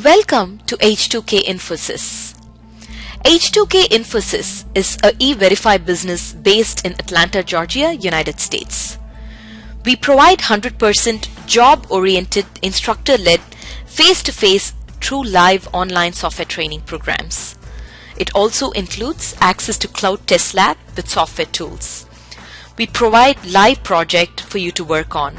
Welcome to H2K Infosys. H2K Infosys is a e-verify business based in Atlanta, Georgia, United States. We provide 100% job-oriented, instructor-led, face-to-face, true live online software training programs. It also includes access to cloud test lab with software tools. We provide live project for you to work on.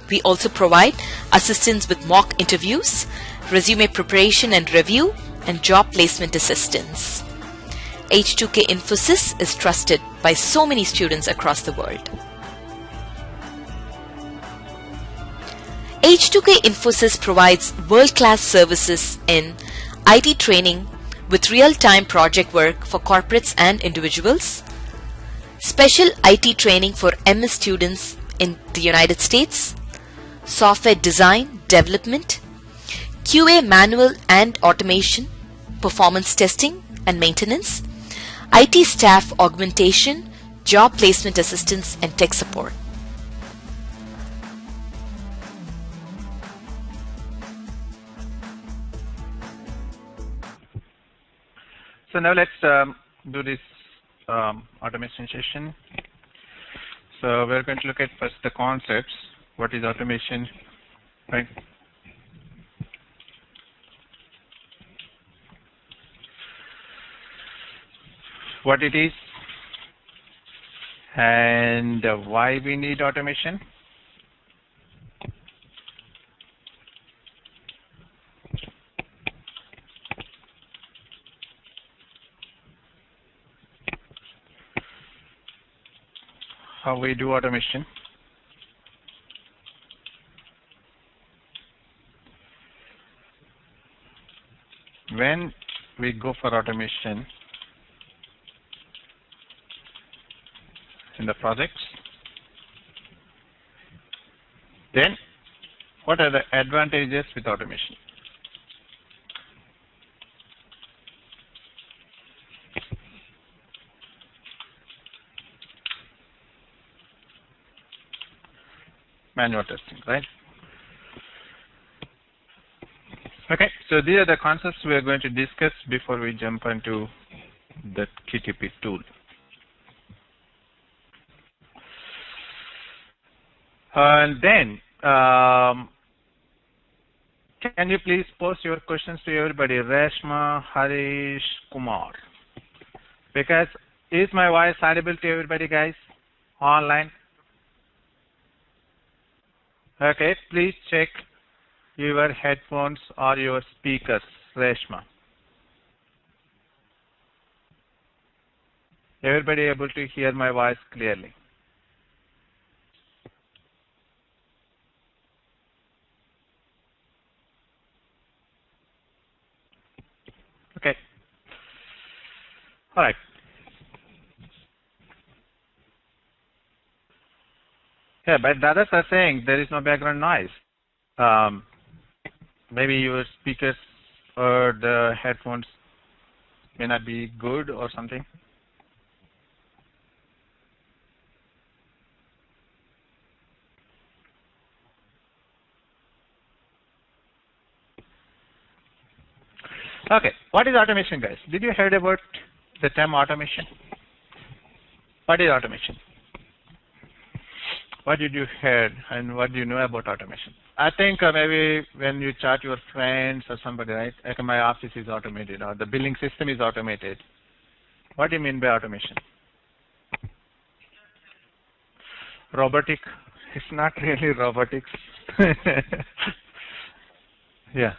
We also provide assistance with mock interviews, resume preparation and review, and job placement assistance. H2K Infosys is trusted by so many students across the world. H2K Infosys provides world-class services in IT training with real-time project work for corporates and individuals, special IT training for MS students in the United States, software design, development, QA manual and automation, performance testing and maintenance, IT staff augmentation, job placement assistance, and tech support. So now let's do this automation session. So we're going to look at first the concepts. What is automation, right? What it is and why we need automation. How we do automation. When we go for automation in the projects, then what are the advantages with automation? Manual testing, right? Okay, so these are the concepts we are going to discuss before we jump into the QTP tool. And then, can you please post your questions to everybody? Reshma, Harish, Kumar. Because is my voice audible to everybody, guys? Online? Okay, please check your headphones or your speakers, Reshma. Everybody able to hear my voice clearly? Okay. All right. Yeah, but the others are saying there is no background noise. Maybe your speakers or the headphones may not be good or something. Okay, what is automation, guys? Did you heard about the term automation? What is automation? What did you heard and what do you know about automation? I think maybe when you chat your friends or somebody, right? Like my office is automated or the billing system is automated. What do you mean by automation? Robotic? It's not really robotics. Yeah.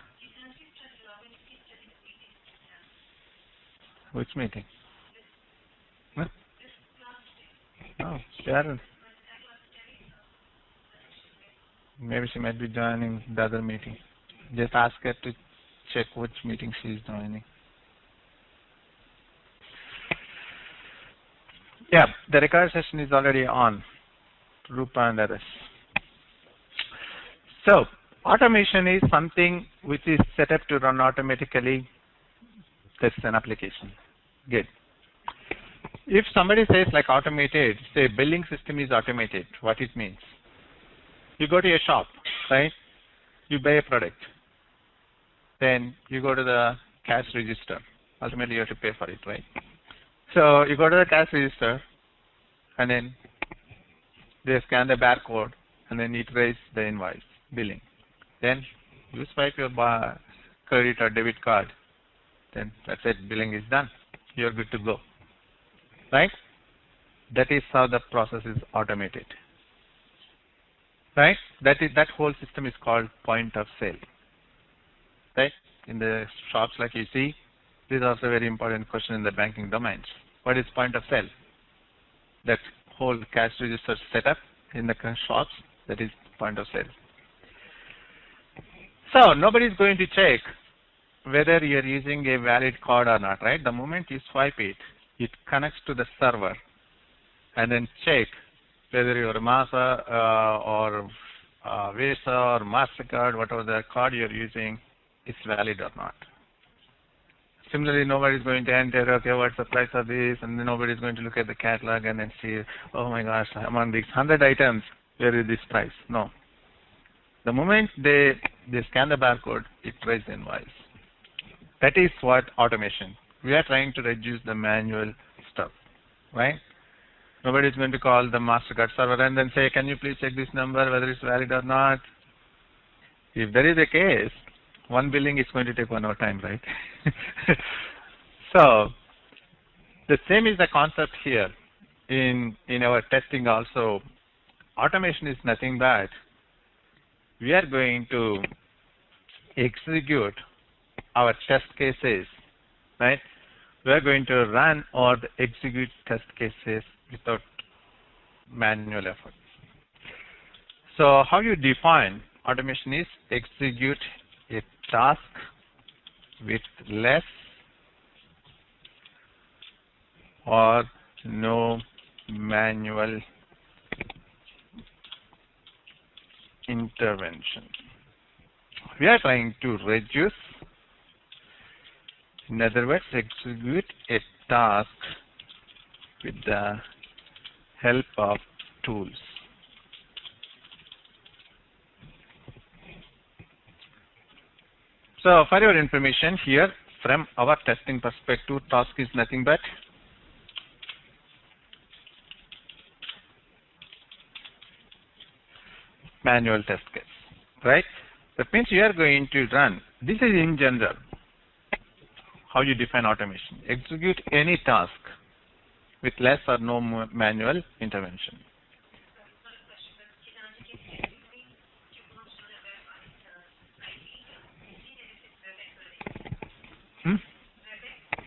Which meeting? Huh? Oh, Sharon. Maybe she might be joining the other meeting. Just ask her to check which meeting she is joining. Yeah, the record session is already on. Rupa and others. So, automation is something which is set up to run automatically. That's an application. Good. If somebody says like automated, say billing system is automated, what it means? You go to a shop, right? You buy a product. then you go to the cash register. Ultimately, you have to pay for it, right? So you go to the cash register, and then they scan the barcode, and then it raises the invoice billing. Then you swipe your credit or debit card. Then that's it. Billing is done. You're good to go, right? That is how the process is automated, right? That whole system is called point of sale, right? In the shops, like you see, this is also a very important question in the banking domains. What is point of sale? That whole cash register setup in the shops, that is point of sale. So nobody is going to check whether you're using a valid card or not, right? The moment you swipe it, it connects to the server and then check whether your Masa or Visa or MasterCard, whatever the card you're using, is valid or not. Similarly, nobody is going to enter, okay, what's the price of this, and then nobody is going to look at the catalog and then see, oh my gosh, among these 100 items, where is this price? No. The moment they scan the barcode, it raises the invoice. That is what automation. We are trying to reduce the manual stuff, right? Nobody is going to call the MasterCard server and then say, can you please check this number, whether it's valid or not? If that is the case, one billing is going to take 1 hour time, right? So the same is the concept here in our testing also. Automation is nothing but we are going to execute our test cases, right? We are going to run or execute test cases without manual effort. So how you define automation is execute a task with less or no manual intervention. We are trying to reduce, in other words, execute a task with the help of tools. So for your information here, from our testing perspective, task is nothing but manual test case, right? That means you are going to run. This is in general how you define automation. Execute any task with less or no manual intervention.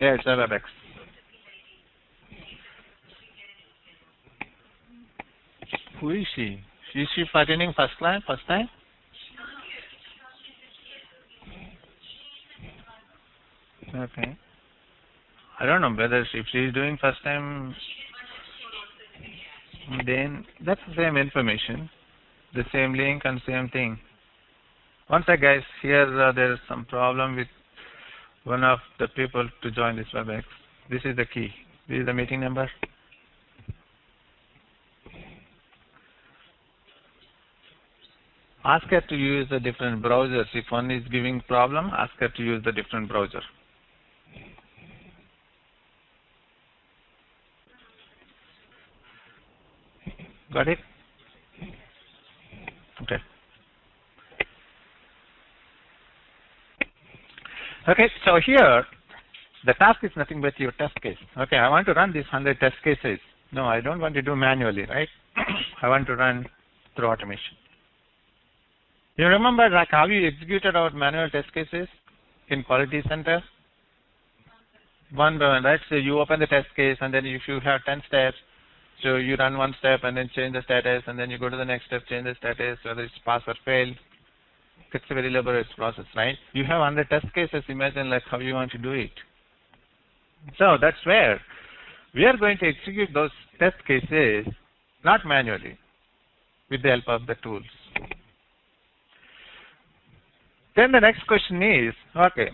Yeah, it's a WebEx. Who is she? Is she attending first time? Okay. I don't know whether if she is doing first time, then that's the same information, the same link and same thing. One sec, guys. Here there is some problem with one of the people to join this WebEx. This is the key. This is the meeting number. Ask her to use the different browsers. If one is giving problem, ask her to use the different browser. Got it? Okay. Okay, so here, the task is nothing but your test case. Okay, I want to run these 100 test cases. No, I don't want to do manually, right? I want to run through automation. You remember like how you executed our manual test cases in Quality Center? One by one, right? So you open the test case and then if you have 10 steps, so you run one step and then change the status and then you go to the next step, change the status, whether it's pass or fail. It's a very laborious process, right? You have 100 test cases, imagine like how you want to do it. So that's where we are going to execute those test cases, not manually, with the help of the tools. Then the next question is, okay,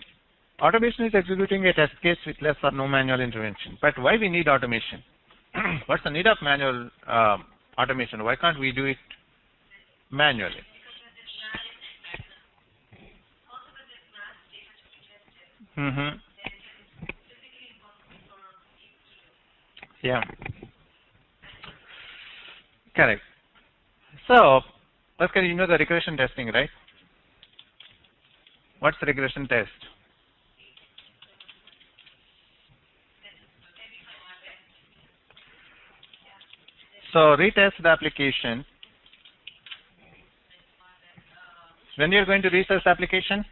automation is executing a test case with less or no manual intervention. But why we need automation? What's the need of manual automation? Why can't we do it manually? Mm-hmm. Yeah. Correct. So, Oscar, you know the regression testing, right? What's regression test? So, retest the application. When you're going to retest the application?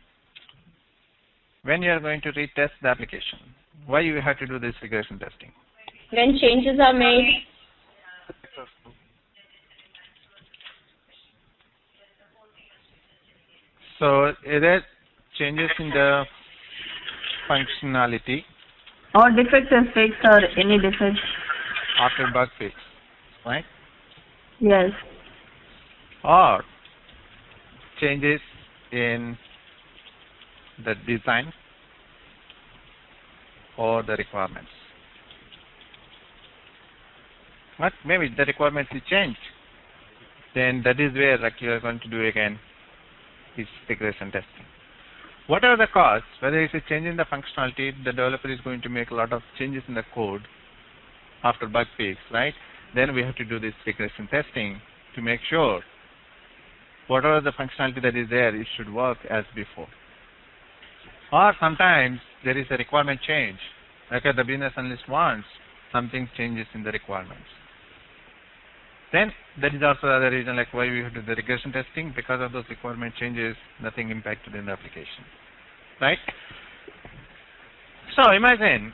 When you're going to retest the application. Why you have to do this regression testing? When changes are made. So, either changes in the functionality Or defect is fixed or any defect. after bug fix, right? Yes. Or changes in the design or the requirements. But maybe the requirements will change. Then that is where like you are going to do again is regression testing. Whatever the cause, whether it's a change in the functionality, the developer is going to make a lot of changes in the code after bug fix, right? Then we have to do this regression testing to make sure whatever the functionality that is there, it should work as before. Or sometimes there is a requirement change. Like the business analyst wants, something changes in the requirements. Then that is also the other reason like why we have to do the regression testing. Because of those requirement changes, nothing impacted in the application, right? So imagine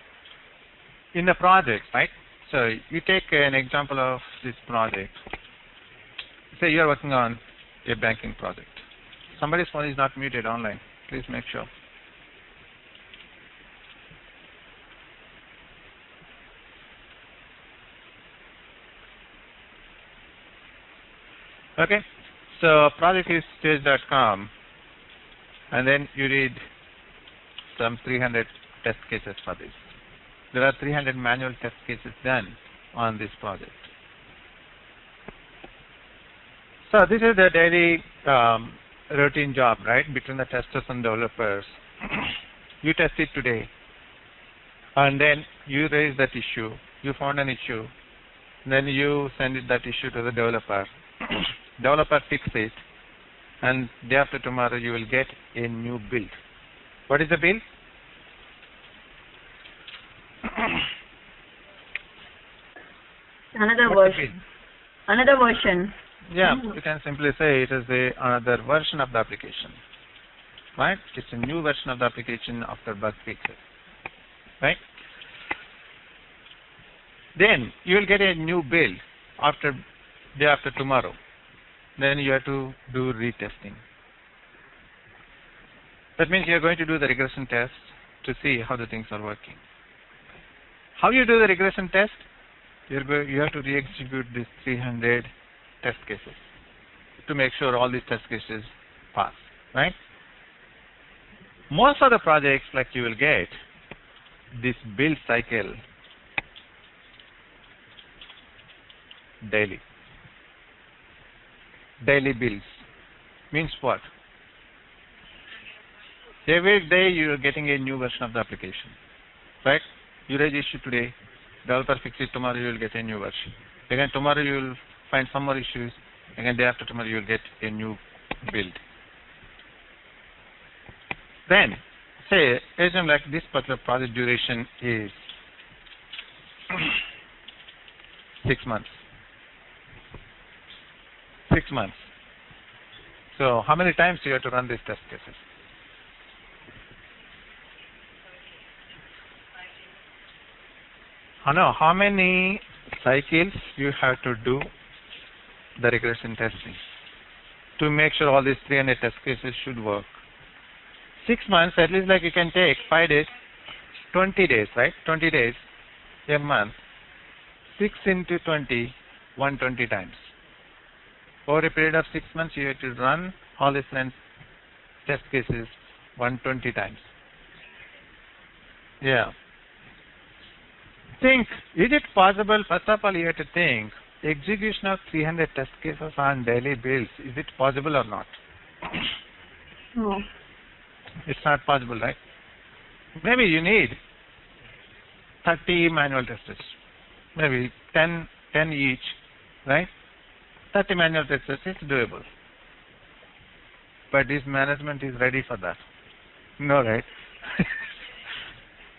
in the project, right? So you take an example of this project. Say you are working on a banking project. Somebody's phone is not muted online. Please make sure. Okay, so project is stage.com, and then you read some 300 test cases for this. There are 300 manual test cases done on this project. So this is the daily routine job, right, between the testers and developers. You test it today, and then you raise that issue. You found an issue, then you send that issue to the developer. Developer fix it, and day after tomorrow you will get a new build. What is the build? Another What's version. Another version. Yeah, you can simply say it is another version of the application, right? It's a new version of the application after bug fixes, right? Then you will get a new build after day after tomorrow. Then you have to do retesting. That means you are going to do the regression test to see how the things are working. How you do the regression test? You have to re-execute these 300 test cases to make sure all these test cases pass, right? Most of the projects like you will get this build cycle daily. Daily builds means what? Every day you are getting a new version of the application, right? You raise issue today, developer fix it tomorrow, you will get a new version. Again tomorrow you will find some more issues. Again day after tomorrow you will get a new build. Then say assume like this particular project duration is 6 months. 6 months. So how many times do you have to run these test cases? How many cycles you have to do the regression testing to make sure all these 300 test cases should work? 6 months, at least like you can take 5 days, 20 days, right? 20 days a month. 6 into 20, 120 times. Over a period of 6 months, you have to run all these test cases 120 times. Yeah. Think, is it possible? First of all, you have to think, execution of 300 test cases on daily builds, is it possible or not? No. It's not possible, right? Maybe you need 30 manual testers, maybe 10 each, right? 30 manual testers is doable. But this management is ready for that? No, right?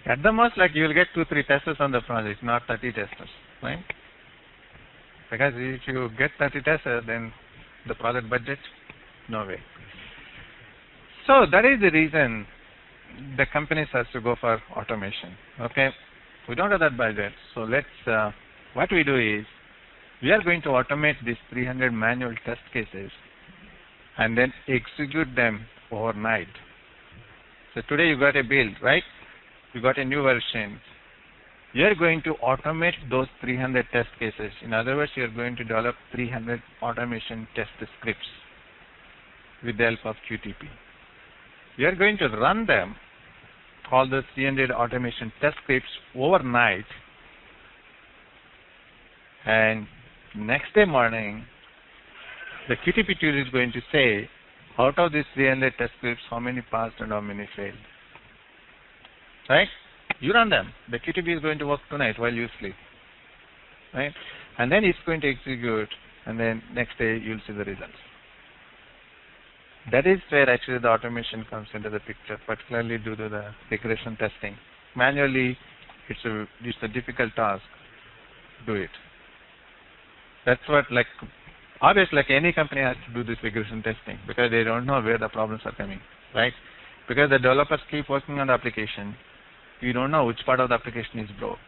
At the most, like, you will get 2-3 testers on the project, not 30 testers, right? Because if you get 30 testers, then the project budget, no way. So that is the reason the companies has to go for automation. Okay, we don't have that budget, so let's. What we do is we are going to automate these 300 manual test cases and then execute them overnight. So today you got a build, right? You got a new version. You are going to automate those 300 test cases. In other words, you are going to develop 300 automation test scripts with the help of QTP. You are going to run them, all the 300 automation test scripts overnight, and next day morning, the QTP tool is going to say, out of these 300 test scripts, how many passed and how many failed. Right? You run them. The QTP is going to work tonight while you sleep. Right? And then it's going to execute, and then next day you'll see the results. That is where actually the automation comes into the picture, particularly due to the regression testing. Manually, it's a difficult task. Do it. That's what, like, obviously, like any company has to do this regression testing because they don't know where the problems are coming, right? Because the developers keep working on the application. We don't know which part of the application is broke.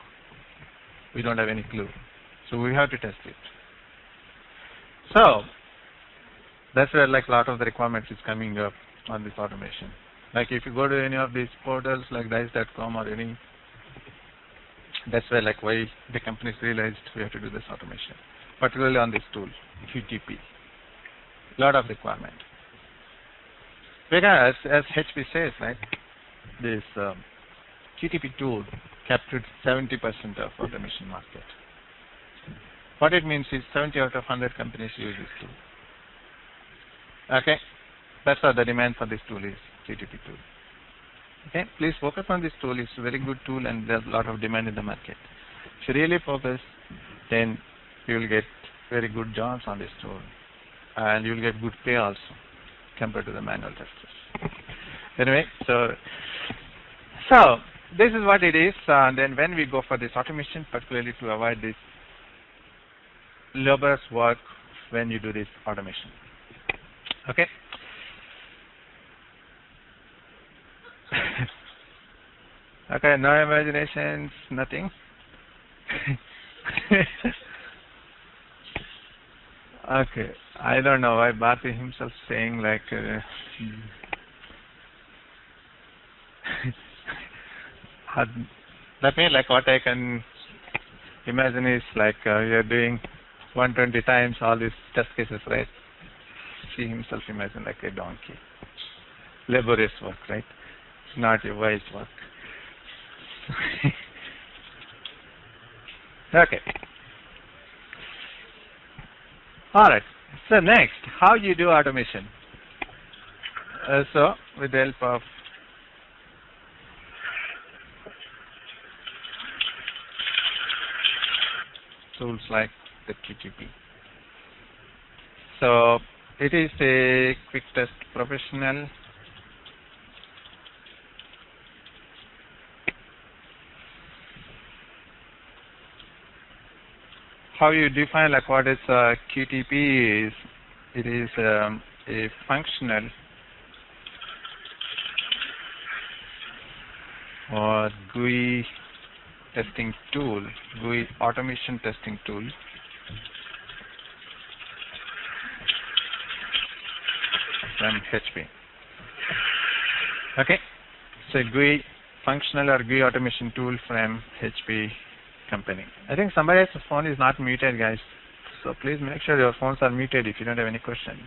We don't have any clue. So we have to test it. So that's where, like, a lot of the requirements is coming up on this automation. Like if you go to any of these portals like dice.com or any, that's where, like, why the companies realized we have to do this automation, particularly on this tool, QTP. Lot of requirement. Because as HP says, right, this QTP tool captured 70% of automation market. What it means is 70 out of 100 companies use this tool. Okay, that's what the demand for this tool is, QTP tool. Okay, please focus on this tool. It's a very good tool and there's a lot of demand in the market. If you really focus, then you will get very good jobs on this tool and you will get good pay also compared to the manual testers. Anyway, so this is what it is. And then when we go for this automation, particularly to avoid this laborious work when you do this automation. Okay. Okay, no imaginations, nothing. Okay, I don't know why Bharti himself saying like that means like what I can imagine is like you're doing 120 times all these test cases, right? He himself imagine like a donkey. Laborious work, right? Not a wise work. Okay. All right. So next, how you do automation? So with the help of tools like the QTP. So it is a quick test professional. How you define like what is QTP is? It is a functional or GUI testing tool, GUI automation testing tool. From HP. Okay, so GUI functional or GUI automation tool from HP company. I think somebody else's phone is not muted, guys. So please make sure your phones are muted if you don't have any questions.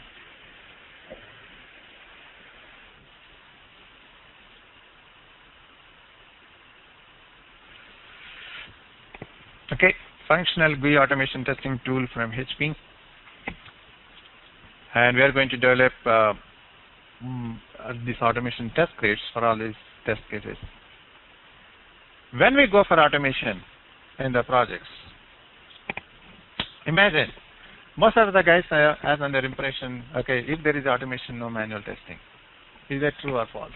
Okay, functional GUI automation testing tool from HP. And we are going to develop these automation test scripts for all these test cases. When we go for automation in the projects, imagine most of the guys have under impression, okay, if there is automation, no manual testing. Is that true or false?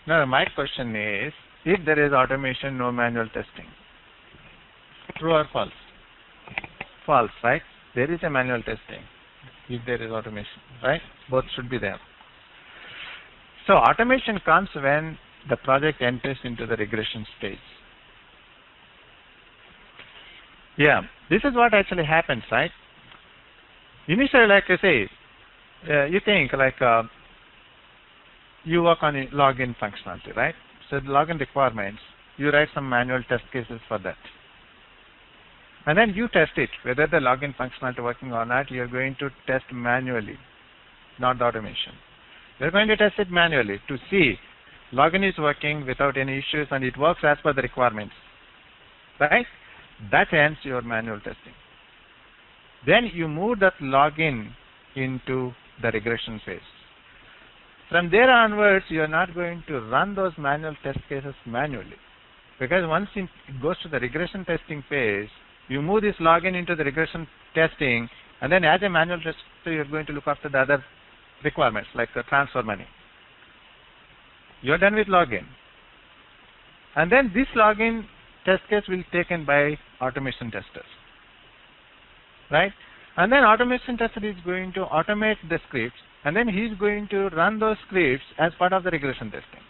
Now, my question is, if there is automation, no manual testing. True or false? False, right? There is a manual testing if there is automation, right? Both should be there. So automation comes when the project enters into the regression stage. Yeah, this is what actually happens, right? Initially, like I say, you think like you work on a login functionality, right? So the login requirements, you write some manual test cases for that. And then you test it, whether the login functionality working or not, you're going to test manually, not the automation. You're going to test it manually to see login is working without any issues and it works as per the requirements, right? That ends your manual testing. Then you move that login into the regression phase. From there onwards, you're not going to run those manual test cases manually. Because once it goes to the regression testing phase, you move this login into the regression testing, and then as a manual tester, you're going to look after the other requirements, like the transfer money. You're done with login. And then this login test case will be taken by automation testers, right? And then automation tester is going to automate the scripts, and then he's going to run those scripts as part of the regression testing.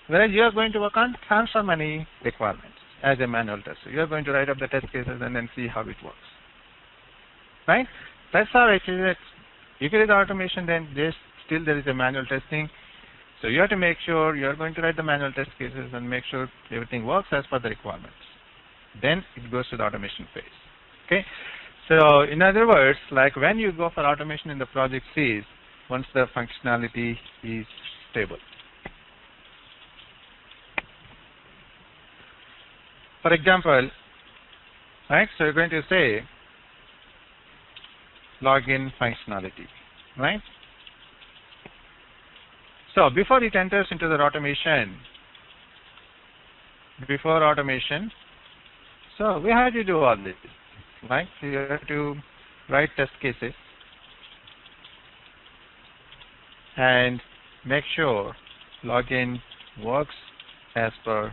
Whereas you are going to work on transfer money requirements as a manual tester. You are going to write up the test cases and then see how it works, right? That's how it is. If it is automation, then still there is a manual testing. So you have to make sure you are going to write the manual test cases and make sure everything works as per the requirements. Then it goes to the automation phase. Okay. So in other words, like when you go for automation in the project phase, once the functionality is stable. For example, right? So you're going to say login functionality, right? So before it enters into the automation, so we have to do all this, right? So you have to write test cases and make sure login works as per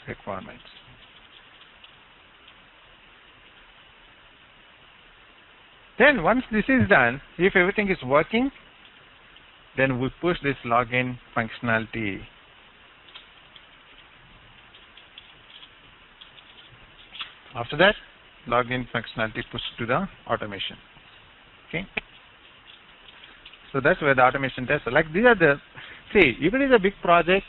requirements. Then once this is done, if everything is working, then we push this login functionality after that. Login functionality pushed to the automation. Okay. So that's where the automation tester. Like these are the, see, if it is a big project,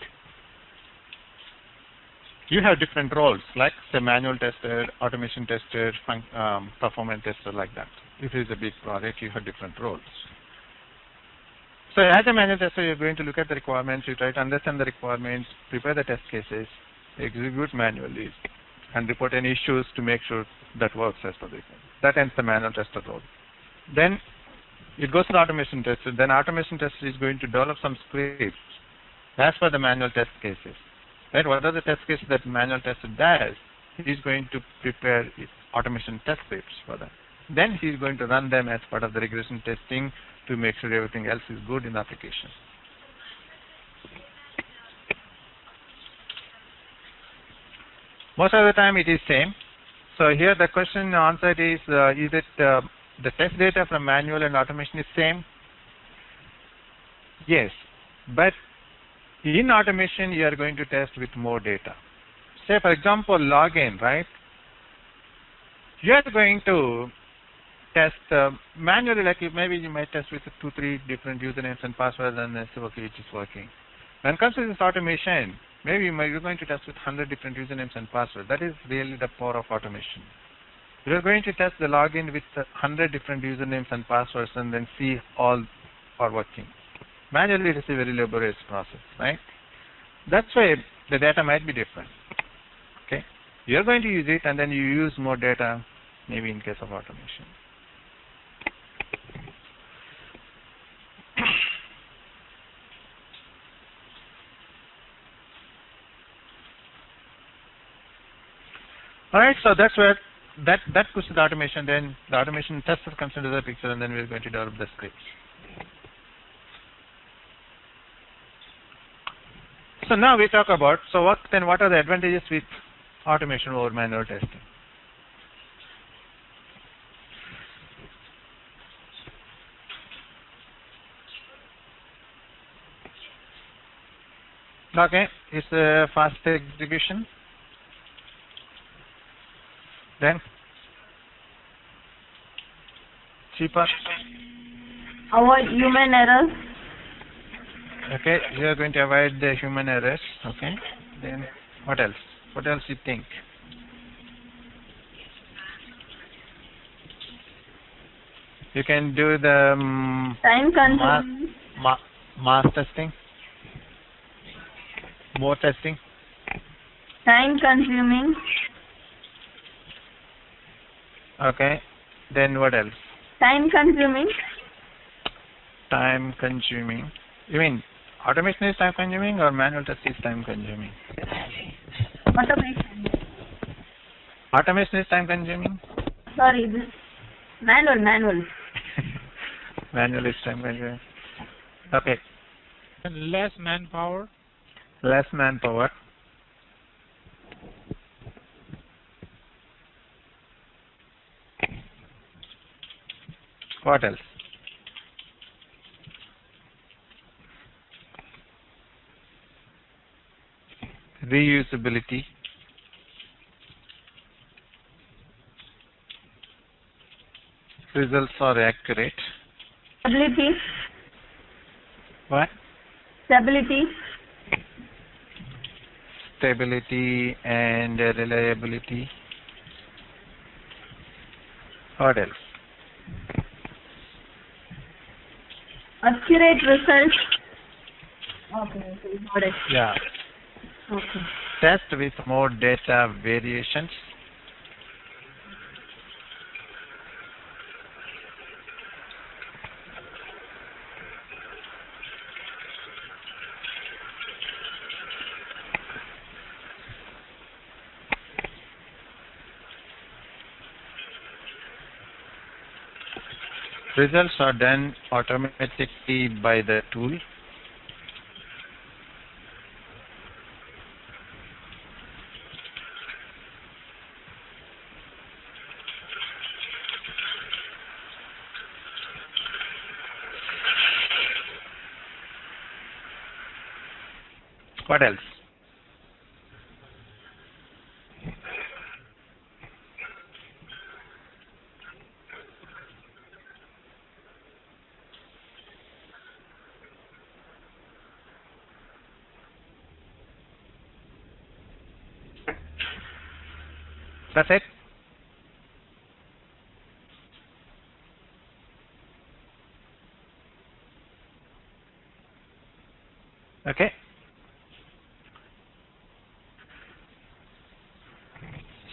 you have different roles, like say manual tester, automation tester, performance tester, like that. If it is a big project, you have different roles. So as a manual tester, you're going to look at the requirements, you try to understand the requirements, prepare the test cases, execute manually, and report any issues to make sure that works as per the requirement. That ends the manual tester role. Then it goes to the automation tester. Then automation tester is going to develop some scripts as per the manual test cases. Right? What are the test cases that manual tester does? He's going to prepare automation test scripts for that. Then he's going to run them as part of the regression testing to make sure everything else is good in the application. Most of the time it is same. So here the question answered is it the test data from manual and automation is same? Yes, but in automation you are going to test with more data. Say for example login, right? You are going to test manually, like maybe you might test with 2-3 different usernames and passwords and then say, okay, it is working. When it comes to this automation, maybe you're going to test with 100 different usernames and passwords. That is really the power of automation. You're going to test the login with 100 different usernames and passwords and then see all are working. Manually, it is a very laborious process, right? That's why the data might be different. Okay, you're going to use it and then you use more data, maybe in case of automation. All right, so that's where that pushes the automation. Then the automation tester comes into the picture, and then we're going to develop the scripts. So now we talk about, so what are the advantages with automation over manual testing? Okay, it's a fast execution. Then cheaper. Avoid human errors. Okay, you are going to avoid the human errors. Okay, then what else? What else you think? You can do the Time consuming. mass testing, more testing. Time consuming. Okay, then what else? Time consuming. Time consuming. You mean automation is time consuming or manual test is time consuming? Automation. Automation is time consuming? Sorry, this manual. Manual is time consuming. Okay. And less manpower. Less manpower. What else? Reusability. Results are accurate. Stability. What? Stability. Stability and reliability. What else? Accurate results. Okay, got it. Yeah. Okay. Test with more data variations. Results are done automatically by the tool. What else? That's it? Okay.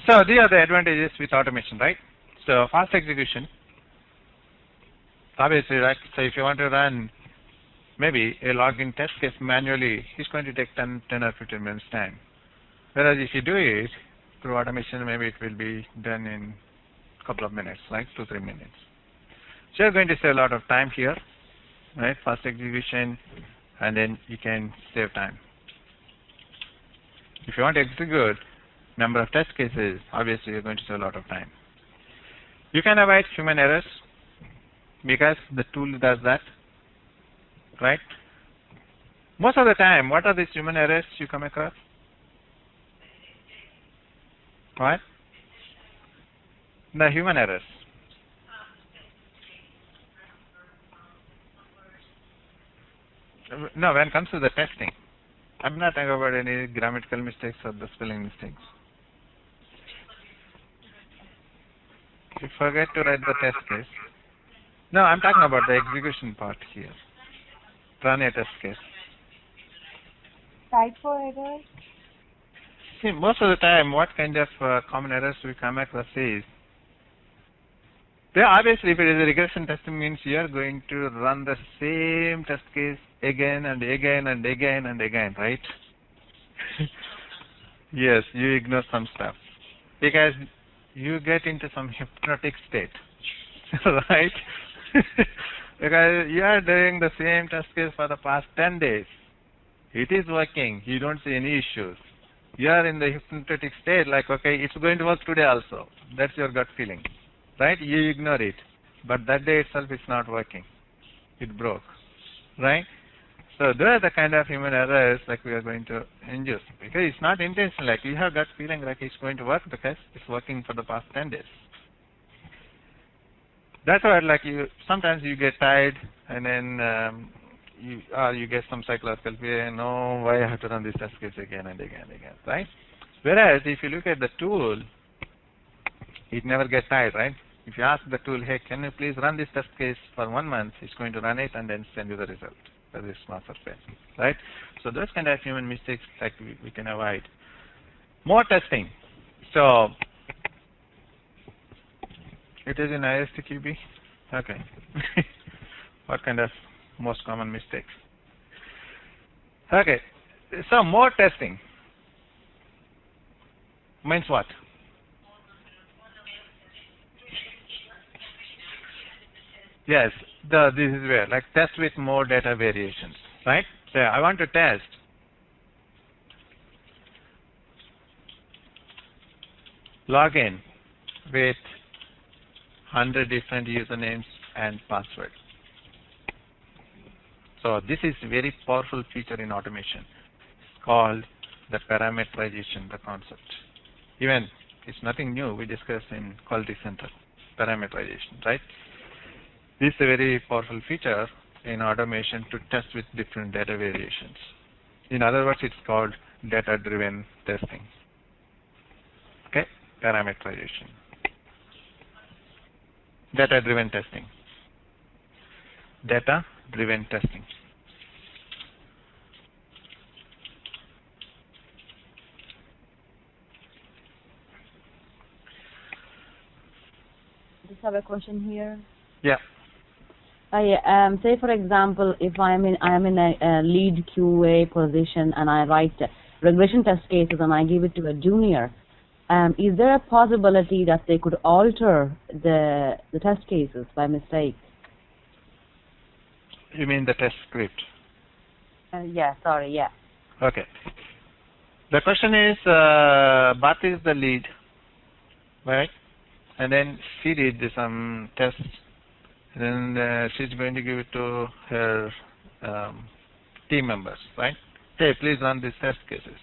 So these are the advantages with automation, right? So fast execution. Obviously, right? So if you want to run maybe a login test case manually, it's going to take 10 or 15 minutes time. Whereas if you do it through automation, maybe it will be done in a couple of minutes, like 2-3 minutes. So you're going to save a lot of time here, right? Fast execution, and then you can save time. If you want to execute number of test cases, obviously you're going to save a lot of time. You can avoid human errors because the tool does that, right? Most of the time, what are these human errors you come across? What? The human errors. No, when it comes to the testing, I'm not talking about any grammatical mistakes or the spelling mistakes. You forget to write the test case. No, I'm talking about the execution part here. Run a test case. Typo error. See, most of the time, what kind of common errors we come across is, obviously, if it is a regression testing, means you are going to run the same test case again and again and again and again, right? Yes, you ignore some stuff. because you get into some hypnotic state, right? Because you are doing the same test case for the past 10 days. It is working. You don't see any issues. You are in the hypnotic state, like, okay, it's going to work today also. That's your gut feeling, right? You ignore it. But that day itself it's not working. It broke, right? So those are the kind of human errors like we are going to induce, because it's not intentional. Like you have gut feeling like it's going to work because it's working for the past 10 days. That's why, like, sometimes you get tired, and then you get some psychological fear. No, why I have to run this test case again and again and again, right? Whereas if you look at the tool, it never gets tired, right? If you ask the tool, hey, can you please run this test case for 1 month? It's going to run it and then send you the result. That is not fair, right? So those kind of human mistakes, like we can avoid. More testing. So it is in ISTQB. Okay. What kind of most common mistakes? Okay. So more testing means what? Yes, this is where, like, test with more data variations, right? So I want to test login with 100 different usernames and passwords. So this is a very powerful feature in automation. It's called the parameterization, the concept. Even it's nothing new. We discussed in quality center, parameterization, right? This is a very powerful feature in automation to test with different data variations. In other words, it's called data-driven testing. Okay, parameterization. Data-driven testing. Data-driven testing. Just have a question here. Yeah. Say for example, if I am in a lead QA position and I write regression test cases and I give it to a junior, is there a possibility that they could alter the test cases by mistake? You mean the test script? Yeah. Sorry. Yeah. Okay. The question is, Bhat is the lead, right? And then she did some tests. Then she's going to give it to her team members, right? Hey, please run these test cases,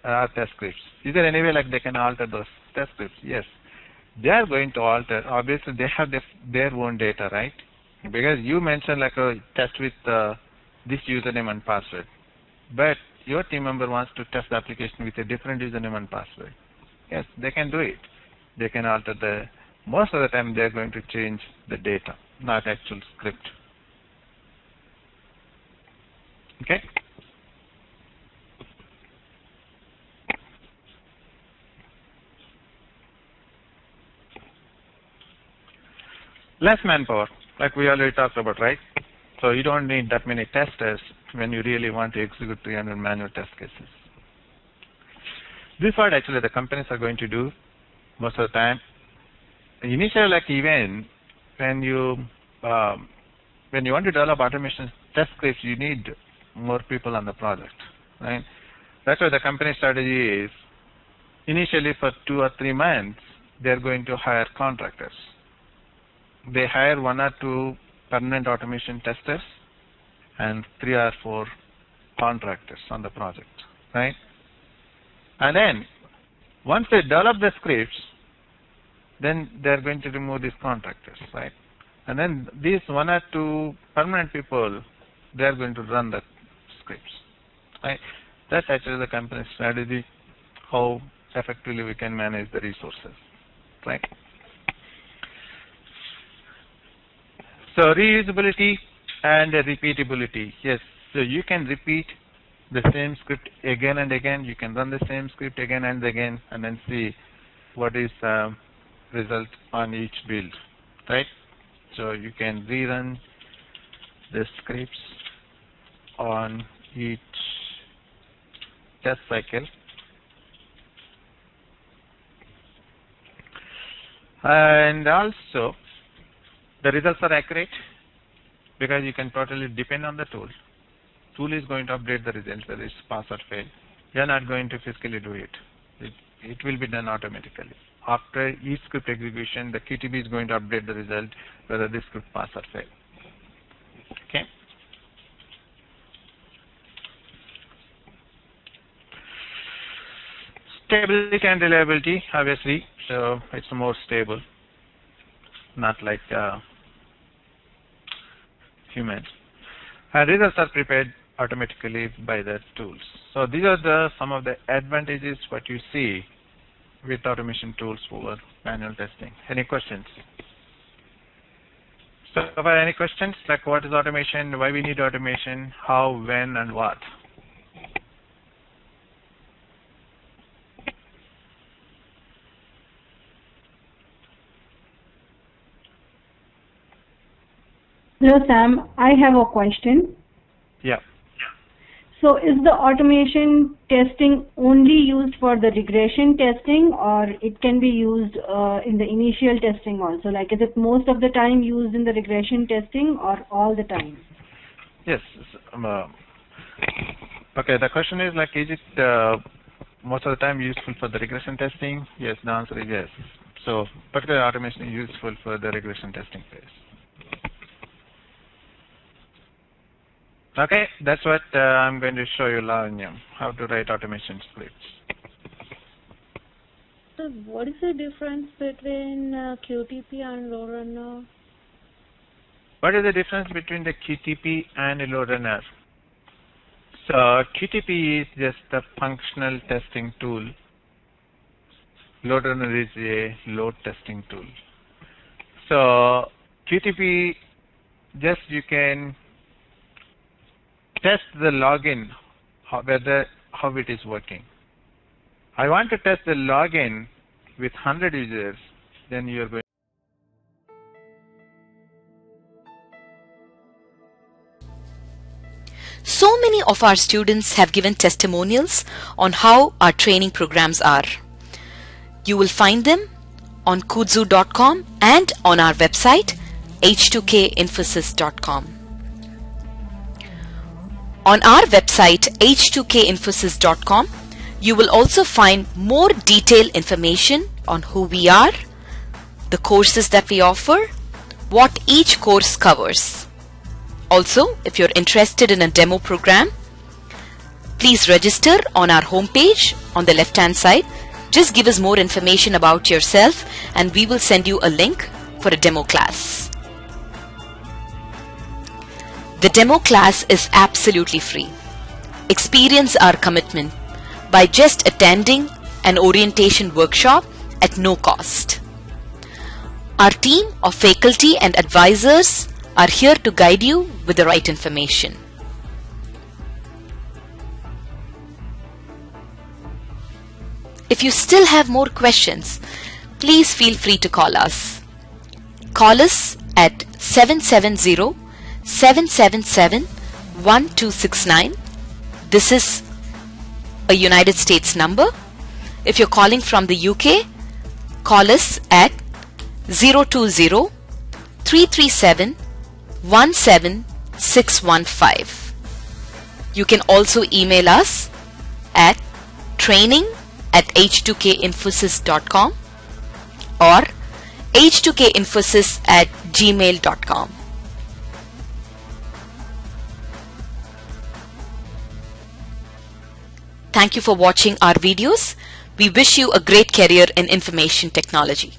test scripts. Is there any way like they can alter those test scripts? Yes. They are going to alter. Obviously, they have their own data, right? Because you mentioned like a test with this username and password. But your team member wants to test the application with a different username and password. Yes, they can do it. They can alter most of the time they're going to change the data, not actual script. Okay? Less manpower, like we already talked about, right? So you don't need that many testers when you really want to execute 300 manual test cases. This is what actually the companies are going to do most of the time. Initially, like even when you want to develop automation test scripts, you need more people on the project, right? That's why the company strategy is initially for 2 or 3 months they're going to hire contractors. They hire 1 or 2 permanent automation testers and 3 or 4 contractors on the project, right? And then once they develop the scripts, then they're going to remove these contractors, right? And then these 1 or 2 permanent people, they're going to run the scripts, right? That's actually the company's strategy, how effectively we can manage the resources, right? So reusability and repeatability, yes. So you can repeat the same script again and again. You can run the same script again and again, and then see what is result on each build, right? So you can rerun the scripts on each test cycle And also, the results are accurate because you can totally depend on the tool. Tool is going to update the results, whether it's pass or fail. You're not going to physically do it. It will be done automatically. After each script execution, the QTP is going to update the result, whether this script pass or fail. Okay. Stability and reliability, obviously, so it's more stable, not like humans. And results are prepared automatically by the tools. So these are some of the advantages what you see with automation tools for manual testing. Any questions? So far, any questions like what is automation, why we need automation, how, when, and what? Hello, Sam. I have a question. Yeah. So is the automation testing only used for the regression testing, or it can be used in the initial testing also? Like, is it most of the time used in the regression testing or all the time? Yes. Okay, the question is like, is it most of the time useful for the regression testing? Yes, the answer is yes. So particular automation is useful for the regression testing phase. Okay, that's what I'm going to show you, Selenium, how to write automation scripts. So what is the difference between QTP and low runner? What is the difference between the QTP and a load runner? So QTP is just a functional testing tool. Load runner is a load testing tool. So QTP, just you can test the login, how it is working. I want to test the login with 100 users, then you're going. So many of our students have given testimonials on how our training programs are. You will find them on kudzu.com and on our website h2kinfosys.com. On our website h2kinfosys.com, you will also find more detailed information on who we are, the courses that we offer, what each course covers. Also, if you're interested in a demo program, please register on our homepage on the left-hand side. Just give us more information about yourself and we will send you a link for a demo class. The demo class is absolutely free. Experience our commitment by just attending an orientation workshop at no cost. Our team of faculty and advisors are here to guide you with the right information. If you still have more questions, please feel free to call us. Call us at 770-777-1269. This is a United States number. If you're calling from the UK, call us at 020-337-17615. You can also email us at training@h2kinfosys.com or h2kinfosys@gmail.com. Thank you for watching our videos. We wish you a great career in information technology.